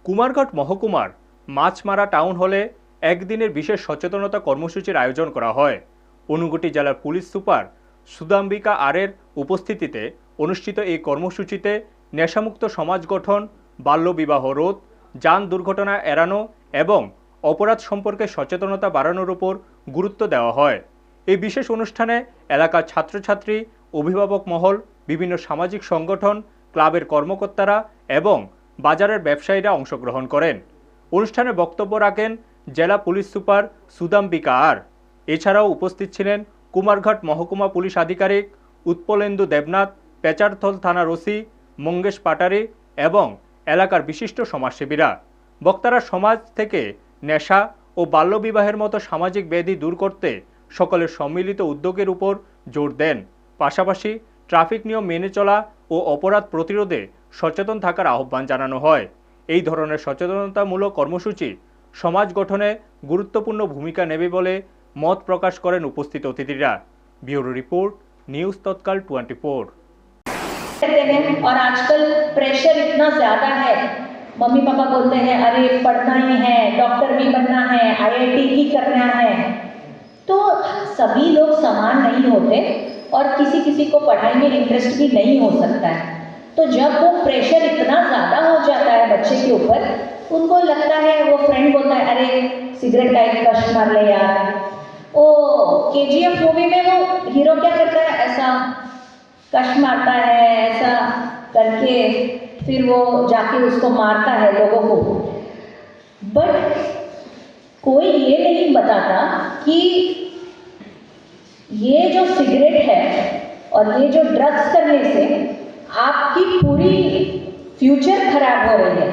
কুমারঘাট মহকুমার মাছমারা টাউন হলে একদিনের বিশেষ সচেতনতা কর্মসূচির আয়োজন করা হয়। ঊনকোটি জেলার পুলিশ সুপার সুদাম্বিকা আরের উপস্থিতিতে অনুষ্ঠিত এই কর্মসূচিতে নেশামুক্ত সমাজ গঠন, বাল্যবিবাহ রোধ, যান দুর্ঘটনা এড়ানো এবং অপরাধ সম্পর্কে সচেতনতা বাড়ানোর উপর গুরুত্ব দেওয়া হয়। এই বিশেষ অনুষ্ঠানে এলাকার ছাত্রছাত্রী, অভিভাবক মহল, বিভিন্ন সামাজিক সংগঠন, ক্লাবের কর্মকর্তারা এবং বাজারের ব্যবসায়ীরা অংশগ্রহণ করেন। অনুষ্ঠানে বক্তব্য রাখেন জেলা পুলিশ সুপার সুদাম্বিকা আর। এছাড়াও উপস্থিত ছিলেন কুমারঘাট মহকুমা পুলিশ আধিকারিক উৎপলেন্দু দেবনাথ, পেচারথল থানার ওসি মঙ্গেশ পাটারি এবং এলাকার বিশিষ্ট সমাজসেবীরা। বক্তারা সমাজ থেকে নেশা ও বাল্যবিবাহের মতো সামাজিক ব্যাধি দূর করতে সকলের সম্মিলিত উদ্যোগের উপর জোর দেন। পাশাপাশি ট্রাফিক নিয়ম মেনে চলা ও অপরাধ প্রতিরোধে সচেতন থাকার আহ্বান জানানো হয়। এই ধরনের সচেতনতামূলক কর্মসূচি সমাজ গঠনে গুরুত্বপূর্ণ ভূমিকা নেবে বলে মত প্রকাশ করেন উপস্থিত অতিথিরা। ব্যুরো রিपोर्ट, न्यूज़ तत्काल 24। और आजकल प्रेशर इतना ज्यादा है, मम्मी पापा बोलते हैं अरे पढ़ना ही है, डॉक्टर भी बनना है, IIT ही करना है। तो सभी लोग समान नहीं होते और किसी किसी को पढ़ाई में इंटरेस्ट भी नहीं हो सकता है। तो जब वो प्रेशर इतना ज़्यादा हो जाता है बच्चे के ऊपर, उनको लगता है, वो फ्रेंड बोलता है अरे सिगरेट का एक कश मार ले यार। ओ KGF मूवी में वो हीरो क्या करता है, ऐसा कश मारता है, ऐसा करके फिर वो जाके उसको मारता है लोगों को। बट कोई ये नहीं बताता कि ये जो सिगरेट है और ये जो ड्रग्स करने से आपकी पूरी फ्यूचर खराब हो रही है।